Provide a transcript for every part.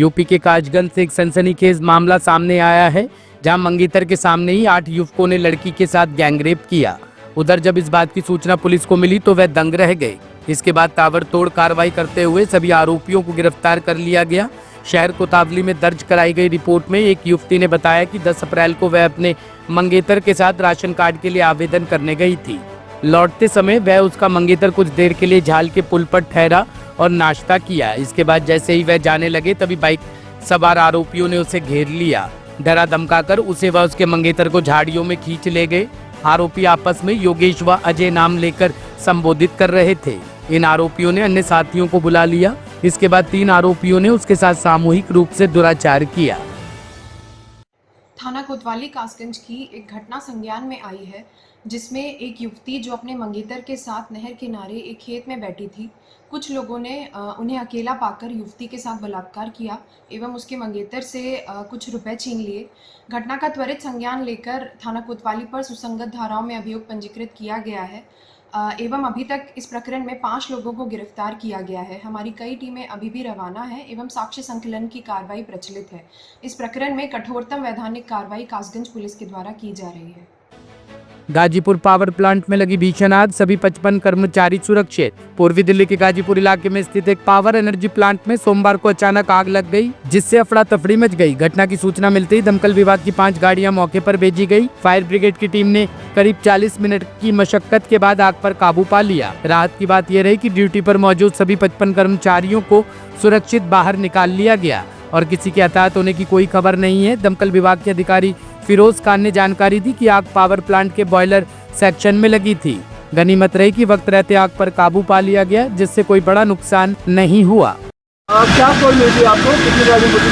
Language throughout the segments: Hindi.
यूपी के कासगंज से एक सनसनीखेज मामला सामने आया है, जहां मंगेतर के सामने ही 8 युवकों ने लड़की के साथ गैंगरेप किया। उधर जब इस बात की सूचना पुलिस को मिली तो वह दंग रह गए। इसके बाद ताबड़तोड़ कार्रवाई करते हुए सभी आरोपियों को गिरफ्तार कर लिया गया। शहर कोतवाली में दर्ज कराई गई रिपोर्ट में एक युवती ने बताया कि 10 अप्रैल को वह अपने मंगेतर के साथ राशन कार्ड के लिए आवेदन करने गई थी। लौटते समय वह उसका मंगेतर कुछ देर के लिए झाल के पुल पर ठहरा और नाश्ता किया। इसके बाद जैसे ही वह जाने लगे तभी बाइक सवार आरोपियों ने उसे घेर लिया। डरा धमकाकर उसे व उसके मंगेतर को झाड़ियों में खींच ले गए। आरोपी आपस में योगेश व अजय नाम लेकर संबोधित कर रहे थे। इन आरोपियों ने अन्य साथियों को बुला लिया। इसके बाद 3 आरोपियों ने उसके साथ सामूहिक रूप से दुराचार किया। थाना कोतवाली कासगंज की एक घटना संज्ञान में आई है, जिसमें एक युवती जो अपने मंगेतर के साथ नहर किनारे एक खेत में बैठी थी, कुछ लोगों ने उन्हें अकेला पाकर युवती के साथ बलात्कार किया एवं उसके मंगेतर से कुछ रुपए छीन लिए। घटना का त्वरित संज्ञान लेकर थाना कोतवाली पर सुसंगत धाराओं में अभियोग पंजीकृत किया गया है एवं अभी तक इस प्रकरण में 5 लोगों को गिरफ्तार किया गया है। हमारी कई टीमें अभी भी रवाना है एवं साक्ष्य संकलन की कार्रवाई प्रचलित है। इस प्रकरण में कठोरतम वैधानिक कार्रवाई कासगंज पुलिस के द्वारा की जा रही है। गाजीपुर पावर प्लांट में लगी भीषण आग, सभी 55 कर्मचारी सुरक्षित। पूर्वी दिल्ली के गाजीपुर इलाके में स्थित एक पावर एनर्जी प्लांट में सोमवार को अचानक आग लग गई, जिससे अफरा तफड़ी मच गई। घटना की सूचना मिलते ही दमकल विभाग की 5 गाड़ियां मौके पर भेजी गई। फायर ब्रिगेड की टीम ने करीब 40 मिनट की मशक्कत के बाद आग पर काबू पा लिया। राहत की बात यह रही कि ड्यूटी पर मौजूद सभी 55 कर्मचारियों को सुरक्षित बाहर निकाल लिया गया और किसी के हताहत होने की कोई खबर नहीं है। दमकल विभाग के अधिकारी फिरोज खान ने जानकारी दी कि आग पावर प्लांट के बॉयलर सेक्शन में लगी थी। गनीमत रही कि वक्त रहते आग पर काबू पा लिया गया, जिससे कोई बड़ा नुकसान नहीं हुआ। क्या कॉल मिली थी आपको? कितनी गाड़ी मिली?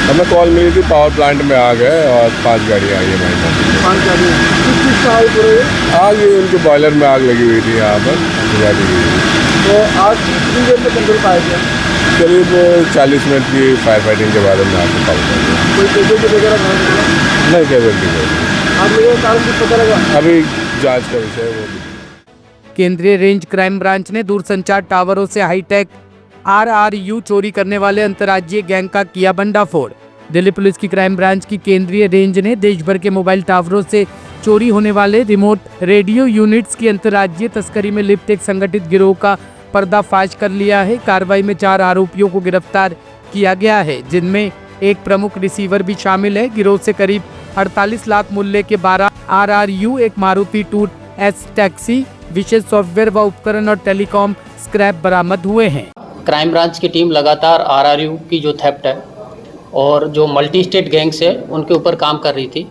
हमें कॉल मिली थी पावर प्लांट में आग है और 5 गाड़ियाँ आई है हमारे पास। 5 गाड़ी? किस चीज़ का आग हो रही है? आग ये उनके बॉयलर में आग लगी हुई थी यहाँ पर, बुझा दी गई। तो आग कितनी देर में कंट्रोल पाया गया? करीब 40 मिनट की फायर फाइटिंग के बाद हमने आग को काबू कर लिया। कोई कैजुअल्टी वगैरह नहीं, कैजुअल्टी नहीं। आग लगने का कारण कुछ पता लगा? अभी जांच का विषय है वो। केंद्रीय रेंज क्राइम ब्रांच ने दूरसंचार टावरों से हाईटेक RRU चोरी करने वाले अंतर्राज्यीय गैंग का किया भंडाफोड़। दिल्ली पुलिस की क्राइम ब्रांच की केंद्रीय रेंज ने देश भर के मोबाइल टावरों से चोरी होने वाले रिमोट रेडियो यूनिट्स की अंतर्राज्यीय तस्करी में लिप्त एक संगठित गिरोह का पर्दाफाश कर लिया है। कार्रवाई में 4 आरोपियों को गिरफ्तार किया गया है, जिनमें एक प्रमुख रिसीवर भी शामिल है। गिरोह से करीब 48 लाख मूल्य के 12 RRU, एक मारुति 2S टैक्सी, विशेष सॉफ्टवेयर व उपकरण और टेलीकॉम स्क्रैप बरामद हुए हैं। क्राइम ब्रांच की टीम लगातार RRU की जो थेफ्ट है और जो मल्टी स्टेट गैंग्स है उनके ऊपर काम कर रही थी।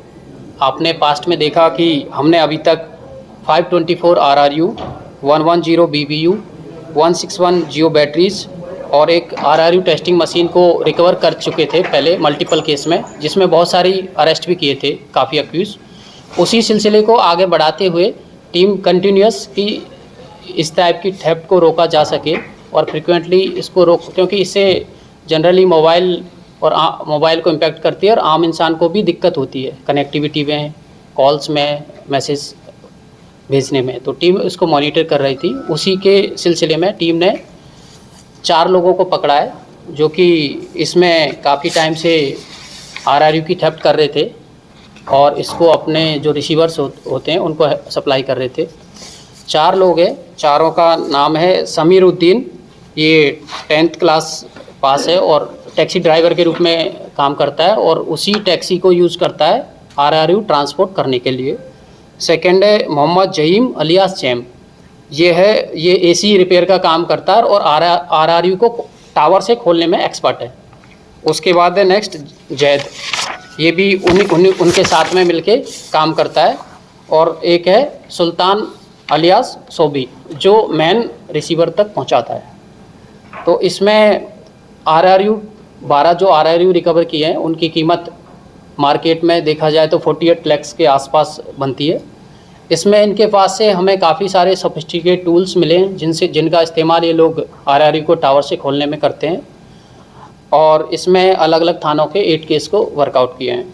आपने पास्ट में देखा कि हमने अभी तक 524 RRU, 110 BBU, 161 जियो बैटरीज और एक RRU टेस्टिंग मशीन को रिकवर कर चुके थे पहले मल्टीपल केस में, जिसमें बहुत सारी अरेस्ट भी किए थे, काफ़ी अक्यूज। उसी सिलसिले को आगे बढ़ाते हुए टीम कंटिन्यूस की इस टाइप की थेफ्ट को रोका जा सके और फ्रिक्वेंटली इसको क्योंकि इससे जनरली मोबाइल को इम्पैक्ट करती है और आम इंसान को भी दिक्कत होती है कनेक्टिविटी में, कॉल्स में, मैसेज भेजने में। तो टीम इसको मॉनिटर कर रही थी। उसी के सिलसिले में टीम ने 4 लोगों को पकड़ा है, जो कि इसमें काफ़ी टाइम से RRU की थेफ्ट कर रहे थे और इसको अपने जो रिसीवर्स होते हैं उनको सप्लाई कर रहे थे। 4 लोग हैं, चारों का नाम है समीर उद्दीन, ये 10th क्लास पास है और टैक्सी ड्राइवर के रूप में काम करता है और उसी टैक्सी को यूज़ करता है RRU ट्रांसपोर्ट करने के लिए। सेकंड है मोहम्मद जहीम अलियास चैम, ये AC रिपेयर का काम करता है और RRU को टावर से खोलने में एक्सपर्ट है। उसके बाद है नेक्स्ट जैद, ये भी उनके साथ में मिलके काम करता है। और एक है सुल्तान अलियास सोबी, जो मेन रिसीवर तक पहुंचाता है। तो इसमें RRU 12 जो RRU रिकवर किए हैं उनकी कीमत मार्केट में देखा जाए तो 48 लाख के आसपास बनती है। इसमें इनके पास से हमें काफ़ी सारे सोफिस्टिकेट टूल्स मिले हैं जिनका इस्तेमाल ये लोग RRU को टावर से खोलने में करते हैं और इसमें अलग अलग थानों के 8 केस को वर्कआउट किए हैं।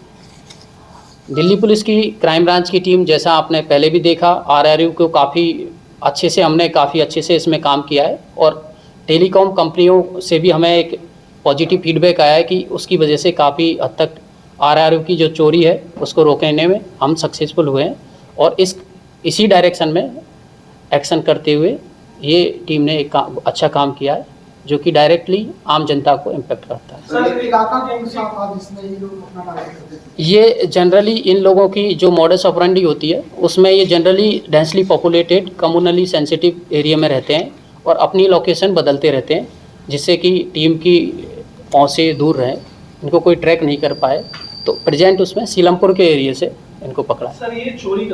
दिल्ली पुलिस की क्राइम ब्रांच की टीम, जैसा आपने पहले भी देखा, RRU को हमने काफ़ी अच्छे से इसमें काम किया है और टेलीकॉम कंपनियों से भी हमें एक पॉजिटिव फीडबैक आया है कि उसकी वजह से काफ़ी हद तक आरआरयू की जो चोरी है उसको रोकने में हम सक्सेसफुल हुए हैं और इसी डायरेक्शन में एक्शन करते हुए ये टीम ने एक अच्छा काम किया है जो कि डायरेक्टली आम जनता को इम्पेक्ट करता है। सर इलाका कौन सा था जिसमें ये लोग अपना टारगेट करते थे? ये जनरली इन लोगों की जो मॉडस ऑपरेंडी होती है उसमें ये generally densely populated communally sensitive area में रहते हैं और अपनी लोकेशन बदलते रहते हैं जिससे कि टीम की पहुँच से दूर रहें, इनको कोई ट्रैक नहीं कर पाए। तो प्रेजेंट उसमें सीलमपुर के एरिया से इनको पकड़ा। सर ये चोरी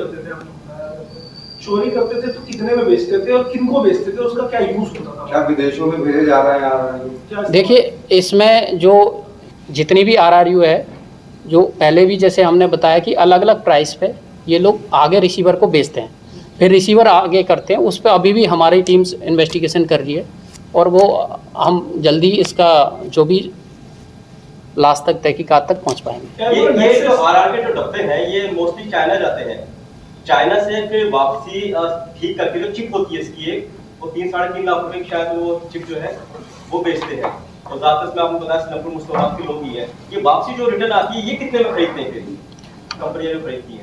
करते थे तो कितने में बेचते थे और किनको बेचते थे, उसका क्या यूज होता था? क्या विदेशों में भेजे जा रहे हैं? देखिए इसमें जो जितनी भी आरआरयू है, जो पहले भी जैसे हमने बताया कि अलग अलग प्राइस पे ये लोग आगे रिसीवर को बेचते हैं, फिर रिसीवर आगे करते हैं। उस पर अभी भी हमारी टीम्स इन्वेस्टिगेशन कर रही है और वो हम जल्दी इसका जो भी लास्ट तक तहकीकात तक पहुंच पाएंगे। ये जो आरआर के जो डब्बे हैं ये मोस्टली चाइना जाते हैं। चाइना से फिर वापसी ठीक करके जो चिप होती है इसकी वो 3-3.5 लाख रुपए की शायद वो चिप जो है वो बेचते हैं। और ज़्यादातर मैं आपको बताया सीलमपुर मुस्तफाबाद के लोग ही है। ये वापसी जो रिटर्न आती है ये कितने में खरीदते हैं? फिर कंपनियां जो खरीदती हैं,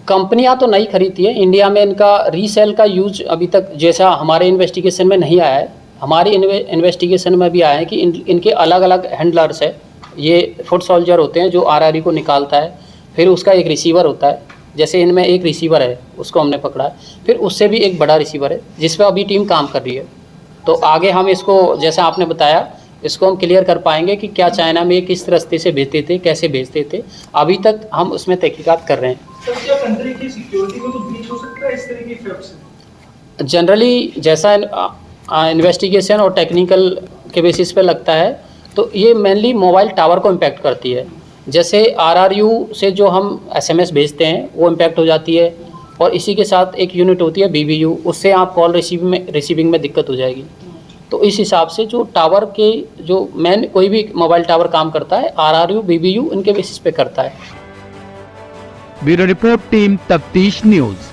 कंपनियां तो नहीं खरीदती है। इंडिया में इनका रीसेल का यूज अभी तक जैसा हमारे इन्वेस्टिगेशन में नहीं आया है। हमारी इन्वेस्टिगेशन में भी आया है कि इनके अलग अलग हैंडलर्स है। ये फुट सोल्जर होते हैं जो आरआरयू को निकालता है, फिर उसका एक रिसीवर होता है। जैसे इनमें एक रिसीवर है उसको हमने पकड़ा है, फिर उससे भी एक बड़ा रिसीवर है जिस पर अभी टीम काम कर रही है। तो आगे हम इसको जैसा आपने बताया इसको हम क्लियर कर पाएंगे कि क्या चाइना में किस रास्ते से भेजते थे, कैसे भेजते थे। अभी तक हम उसमें तहकीकात कर रहे हैं। सर क्या कंट्री की सिक्योरिटी को तो ब्रीच हो सकता है इस तरह की थ्रेट से? जनरली जैसा इन्वेस्टिगेशन और टेक्निकल के बेसिस पे लगता है तो ये मेनली मोबाइल टावर को इम्पैक्ट करती है। जैसे आरआरयू से जो हम एसएमएस भेजते हैं वो इम्पैक्ट हो जाती है और इसी के साथ एक यूनिट होती है बीबीयू, उससे आप कॉल रिसीविंग में दिक्कत हो जाएगी। तो इस हिसाब से जो टावर के जो मेन कोई भी मोबाइल टावर काम करता है आरआरयू बीबीयू इनके बेसिस पे करता है। ब्यूरो रिपोर्ट टीम तफ्तीश न्यूज़।